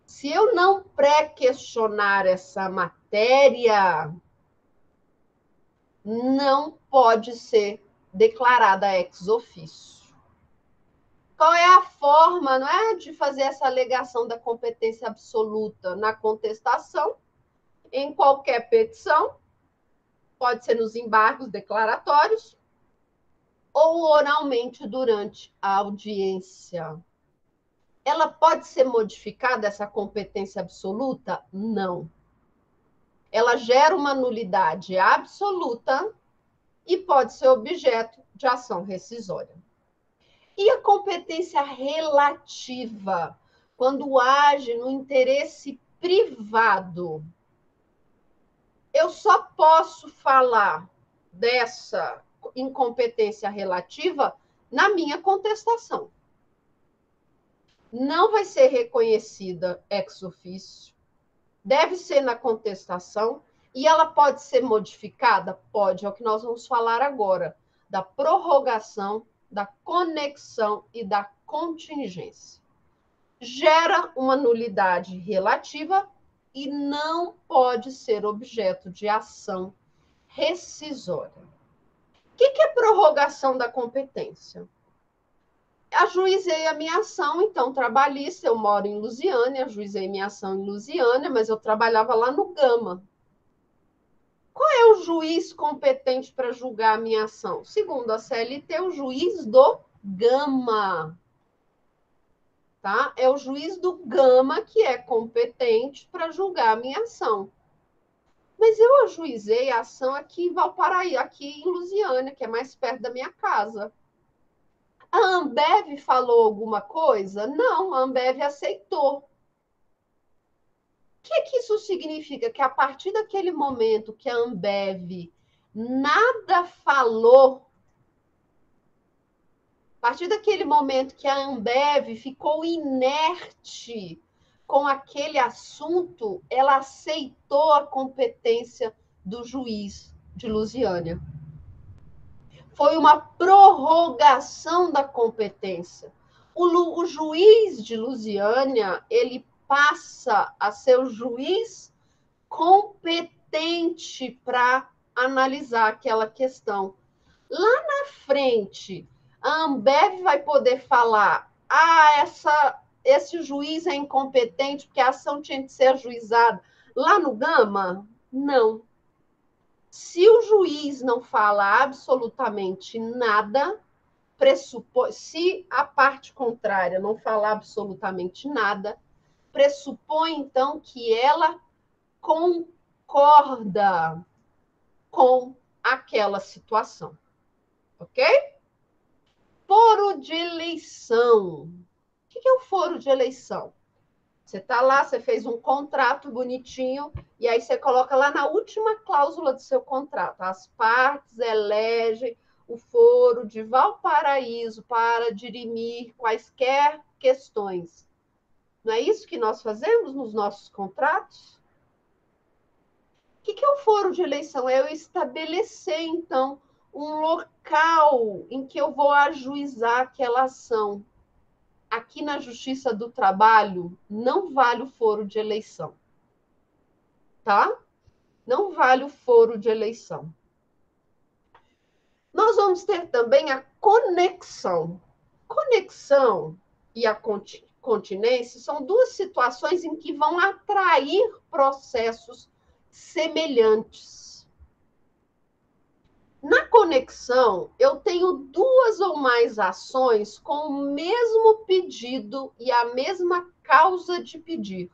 Se eu não pré-questionar essa matéria, não pode ser declarada ex officio. Qual é a forma, não é, de fazer essa alegação da competência absoluta? Na contestação, em qualquer petição, pode ser nos embargos declaratórios, ou oralmente durante a audiência. Ela pode ser modificada, essa competência absoluta? Não. Ela gera uma nulidade absoluta e pode ser objeto de ação rescisória. E a competência relativa, quando age no interesse privado? Eu só posso falar dessa incompetência relativa na minha contestação. Não vai ser reconhecida ex officio, deve ser na contestação, e ela pode ser modificada? Pode, é o que nós vamos falar agora, da prorrogação, da conexão e da contingência. Gera uma nulidade relativa e não pode ser objeto de ação rescisória. O que é prorrogação da competência? Ajuizei a minha ação, então, trabalhista. Eu moro em Lusiânia, ajuizei minha ação em Lusiânia, mas eu trabalhava lá no Gama. Qual é o juiz competente para julgar a minha ação? Segundo a CLT, o juiz do Gama. Tá? É o juiz do Gama que é competente para julgar a minha ação. Mas eu ajuizei a ação aqui em Valparaíso, aqui em Lusiânia, que é mais perto da minha casa. A Ambev falou alguma coisa? Não, a Ambev aceitou. O que isso significa? Que a partir daquele momento que a Ambev nada falou, a partir daquele momento que a Ambev ficou inerte com aquele assunto, ela aceitou a competência do juiz de Lusiânia. Foi uma prorrogação da competência. O juiz de Lusiânia, ele passa a ser o juiz competente para analisar aquela questão. Lá na frente, a Ambev vai poder falar: esse juiz é incompetente porque a ação tinha que ser ajuizada. Lá no Gama, não. Se o juiz não fala absolutamente nada, pressupõe, se a parte contrária não falar absolutamente nada, pressupõe, então, que ela concorda com aquela situação. Ok? Foro de eleição. O que é o foro de eleição? Você está lá, você fez um contrato bonitinho, e aí você coloca lá na última cláusula do seu contrato: as partes elegem o foro de Valparaíso para dirimir quaisquer questões. Não é isso que nós fazemos nos nossos contratos? que é o foro de eleição? É eu estabelecer, então, um local em que eu vou ajuizar aquela ação. Aqui na Justiça do Trabalho, não vale o foro de eleição, tá? Não vale o foro de eleição. Nós vamos ter também a conexão. Conexão e a continência são duas situações em que vão atrair processos semelhantes. Na conexão, eu tenho duas ou mais ações com o mesmo pedido e a mesma causa de pedir.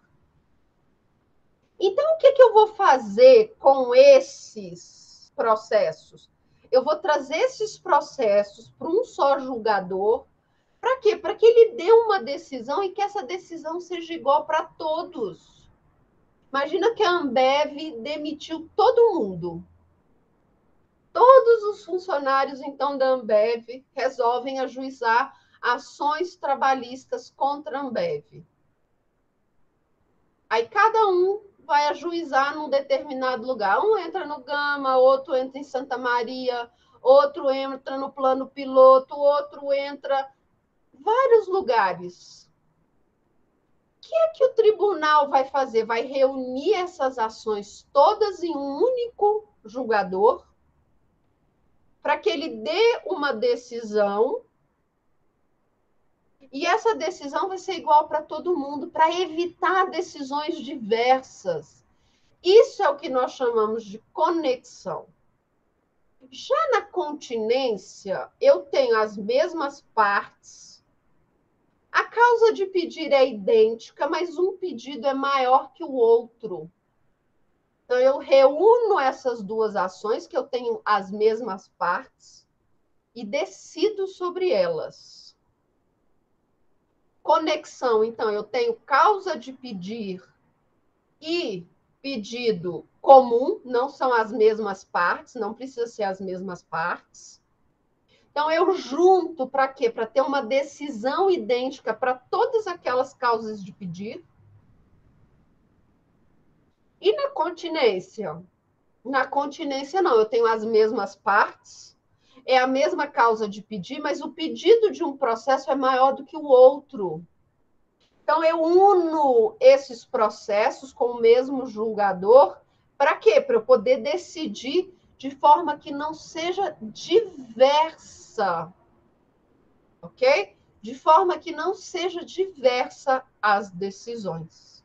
Então, o que eu vou fazer com esses processos? Eu vou trazer esses processos para um só julgador. Para quê? Para que ele dê uma decisão e que essa decisão seja igual para todos. Imagina que a Ambev demitiu todo mundo. Todos os funcionários, então, da Ambev resolvem ajuizar ações trabalhistas contra a Ambev. Aí cada um vai ajuizar num determinado lugar. Um entra no Gama, outro entra em Santa Maria, outro entra no plano piloto, outro entra em vários lugares. O que é que o tribunal vai fazer? Vai reunir essas ações todas em um único julgador para que ele dê uma decisão e essa decisão vai ser igual para todo mundo, para evitar decisões diversas. Isso é o que nós chamamos de conexão. Já na continência, eu tenho as mesmas partes. A causa de pedir é idêntica, mas um pedido é maior que o outro. Então, eu reúno essas duas ações, que eu tenho as mesmas partes, e decido sobre elas. Conexão, então, eu tenho causa de pedir e pedido comum, não são as mesmas partes, não precisa ser as mesmas partes. Então, eu junto para quê? Para ter uma decisão idêntica para todas aquelas causas de pedir. E na continência? Na continência, não, eu tenho as mesmas partes, é a mesma causa de pedir, mas o pedido de um processo é maior do que o outro. Então, eu uno esses processos com o mesmo julgador, para quê? Para eu poder decidir de forma que não seja diversa, ok? De forma que não seja diversa as decisões.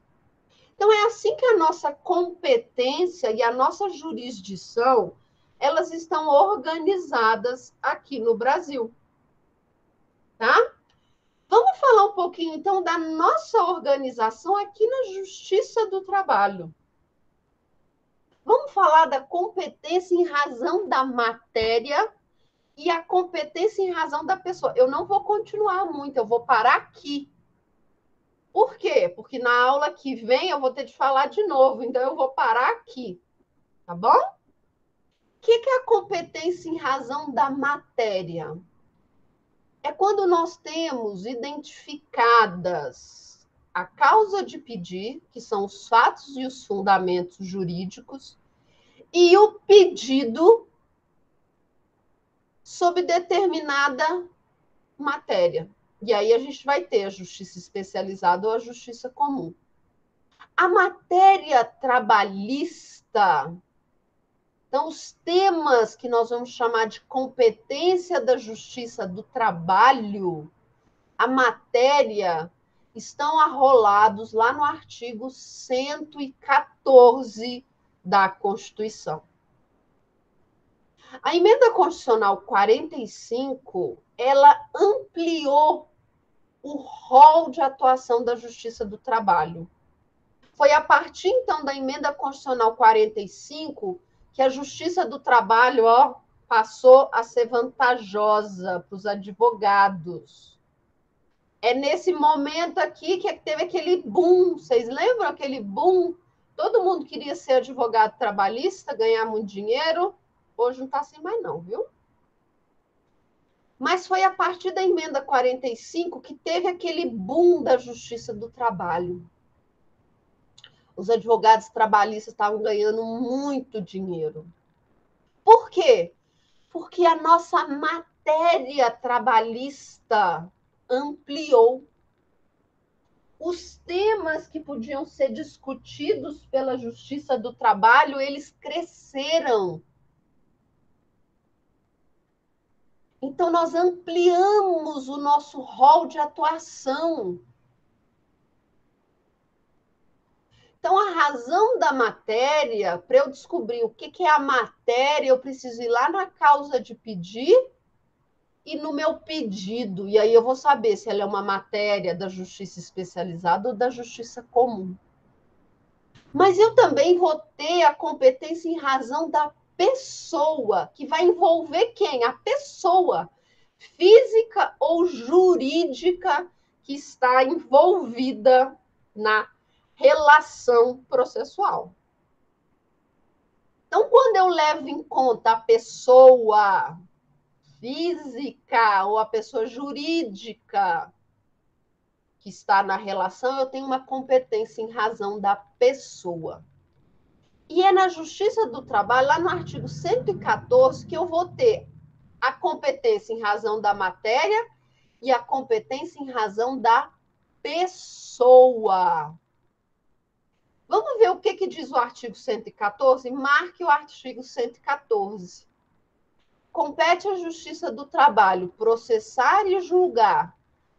Então, é assim que a nossa competência e a nossa jurisdição, elas estão organizadas aqui no Brasil, tá? Vamos falar um pouquinho, então, da nossa organização aqui na Justiça do Trabalho. Vamos falar da competência em razão da matéria e a competência em razão da pessoa. Eu não vou continuar muito, eu vou parar aqui. Por quê? Porque na aula que vem eu vou ter de falar de novo, então eu vou parar aqui, tá bom? O que é a competência em razão da matéria? É quando nós temos identificadas a causa de pedir, que são os fatos e os fundamentos jurídicos, e o pedido sob determinada matéria. E aí a gente vai ter a justiça especializada ou a justiça comum. A matéria trabalhista, então, os temas que nós vamos chamar de competência da justiça do trabalho, a matéria, estão arrolados lá no artigo 114 da Constituição. A emenda constitucional 45, ela ampliou o rol de atuação da Justiça do Trabalho. Foi a partir, então, da emenda constitucional 45 que a Justiça do Trabalho passou a ser vantajosa para os advogados. É nesse momento aqui que teve aquele boom. Vocês lembram aquele boom? Todo mundo queria ser advogado trabalhista, ganhar muito dinheiro. Hoje não está assim mais não, viu? Mas foi a partir da emenda 45 que teve aquele boom da Justiça do Trabalho. Os advogados trabalhistas estavam ganhando muito dinheiro. Por quê? Porque a nossa matéria trabalhista ampliou. Os temas que podiam ser discutidos pela Justiça do Trabalho, eles cresceram. Então, nós ampliamos o nosso rol de atuação. Então, a razão da matéria, para eu descobrir o que é a matéria, eu preciso ir lá na causa de pedir e no meu pedido. E aí eu vou saber se ela é uma matéria da justiça especializada ou da justiça comum. Mas eu também vou ter a competência em razão da pessoa, que vai envolver quem? A pessoa física ou jurídica que está envolvida na relação processual. Então, quando eu levo em conta a pessoa física ou a pessoa jurídica que está na relação, eu tenho uma competência em razão da pessoa. E é na Justiça do Trabalho, lá no artigo 114, que eu vou ter a competência em razão da matéria e a competência em razão da pessoa. Vamos ver o que diz o artigo 114? Marque o artigo 114. Compete à Justiça do Trabalho processar e julgar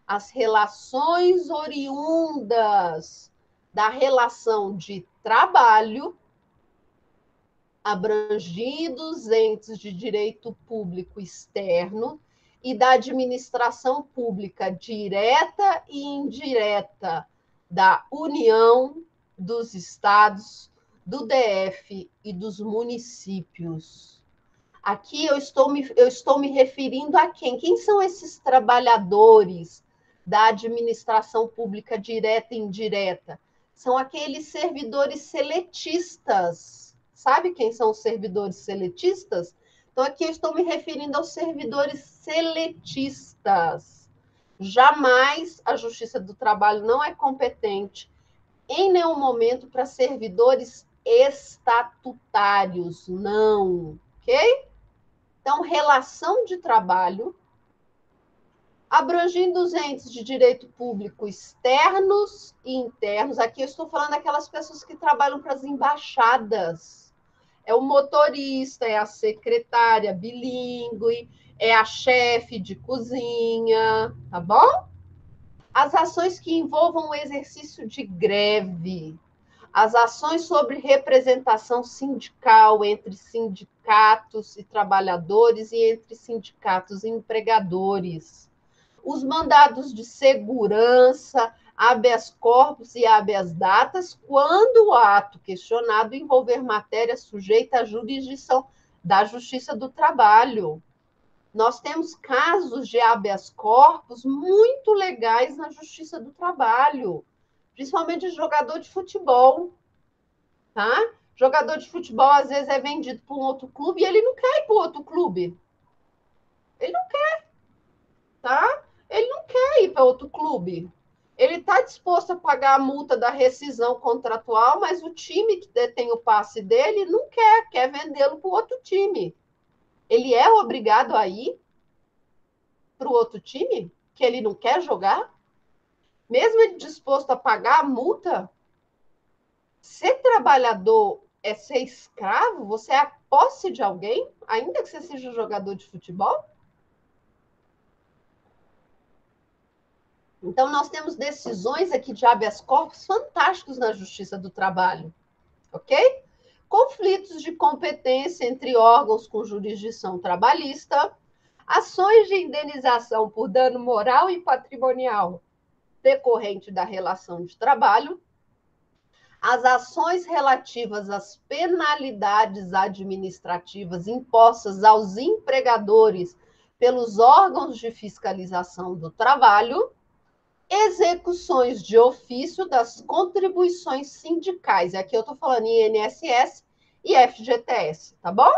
as relações oriundas da relação de trabalho, abrangindo os entes de direito público externo e da administração pública direta e indireta da União, dos estados, do DF e dos municípios. Aqui eu estou me referindo a quem? Quem são esses trabalhadores da administração pública direta e indireta? São aqueles servidores seletistas. Sabe quem são os servidores seletistas? Então, aqui eu estou me referindo aos servidores seletistas. Jamais a Justiça do Trabalho não é competente em nenhum momento para servidores estatutários, não, ok? Então, relação de trabalho abrangindo os entes de direito público externos e internos. Aqui eu estou falando daquelas pessoas que trabalham para as embaixadas. É o motorista, é a secretária bilíngue, é a chefe de cozinha, tá bom? As ações que envolvam o exercício de greve, as ações sobre representação sindical entre sindicatos e trabalhadores e entre sindicatos e empregadores, os mandados de segurança, habeas corpus e habeas datas, quando o ato questionado envolver matéria sujeita à jurisdição da Justiça do Trabalho. Nós temos casos de habeas corpus muito legais na Justiça do Trabalho, principalmente de jogador de futebol, tá? Jogador de futebol, às vezes, é vendido para um outro clube e ele não quer ir para o outro clube. Ele não quer, tá? Ele não quer ir para outro clube. Ele está disposto a pagar a multa da rescisão contratual, mas o time que detém o passe dele não quer vendê-lo para o outro time. Ele é obrigado a ir para o outro time que ele não quer jogar? Mesmo ele disposto a pagar a multa? Ser trabalhador é ser escravo? Você é a posse de alguém, ainda que você seja jogador de futebol? Então, nós temos decisões aqui de habeas corpus fantásticos na Justiça do Trabalho, ok? Conflitos de competência entre órgãos com jurisdição trabalhista, ações de indenização por dano moral e patrimonial decorrente da relação de trabalho, as ações relativas às penalidades administrativas impostas aos empregadores pelos órgãos de fiscalização do trabalho, execuções de ofício das contribuições sindicais. Aqui eu estou falando INSS e FGTS, tá bom?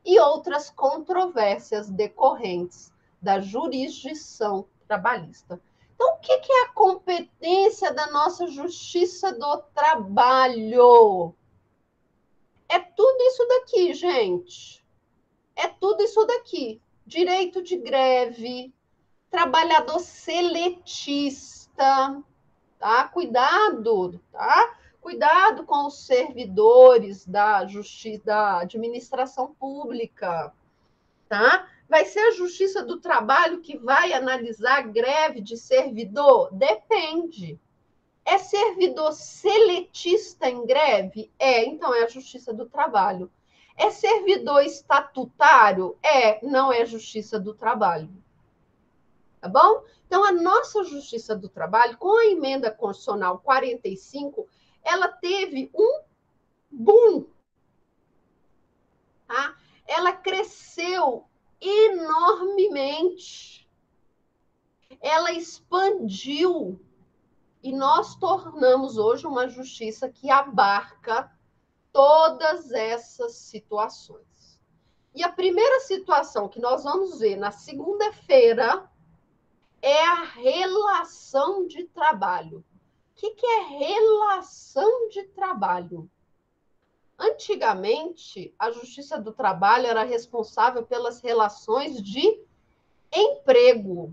E outras controvérsias decorrentes da jurisdição trabalhista. Então, o que é a competência da nossa justiça do trabalho? É tudo isso daqui, gente. É tudo isso daqui. Direito de greve, trabalhador seletista, tá? Cuidado, tá? Cuidado com os servidores da justiça, da administração pública, tá? Vai ser a Justiça do Trabalho que vai analisar a greve de servidor? Depende. É servidor seletista em greve? É, então é a Justiça do Trabalho. É servidor estatutário? É, não é Justiça do Trabalho. Tá bom? Então, a nossa Justiça do Trabalho, com a emenda constitucional 45, ela teve um boom, tá? Ela cresceu enormemente. Ela expandiu e nós tornamos hoje uma justiça que abarca todas essas situações. E a primeira situação que nós vamos ver na segunda-feira é a relação de trabalho. O que é relação de trabalho? Antigamente, a Justiça do Trabalho era responsável pelas relações de emprego,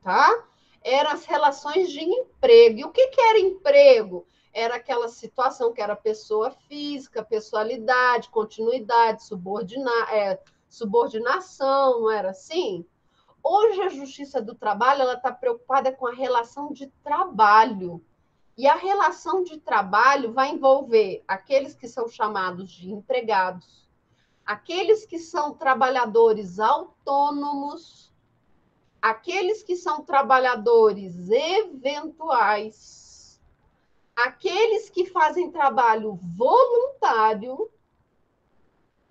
tá? Eram as relações de emprego. E o que era emprego? Era aquela situação que era pessoa física, pessoalidade, continuidade, subordinação, não era assim? Hoje a Justiça do Trabalho está preocupada com a relação de trabalho. E a relação de trabalho vai envolver aqueles que são chamados de empregados, aqueles que são trabalhadores autônomos, aqueles que são trabalhadores eventuais, aqueles que fazem trabalho voluntário,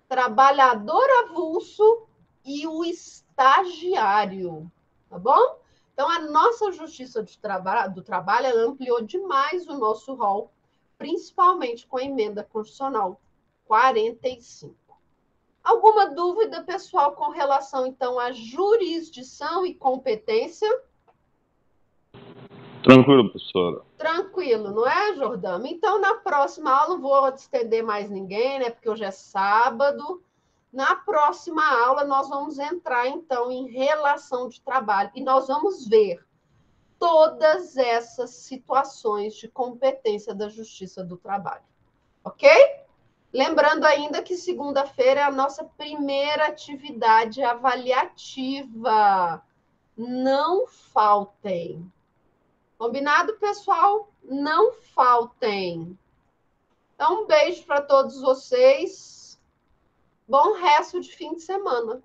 trabalhador avulso e o estagiário, tá bom? Então, a nossa Justiça do Trabalho ela ampliou demais o nosso rol, principalmente com a emenda constitucional 45. Alguma dúvida, pessoal, com relação, então, à jurisdição e competência? Tranquilo, professora. Tranquilo, não é, Jordão? Então, na próxima aula, não vou estender mais ninguém, né? Porque hoje é sábado. Na próxima aula, nós vamos entrar, então, em relação de trabalho e nós vamos ver todas essas situações de competência da Justiça do Trabalho. Ok? Lembrando ainda que segunda-feira é a nossa primeira atividade avaliativa. Não faltem. Combinado, pessoal? Não faltem. Então, um beijo para todos vocês. Bom resto de fim de semana.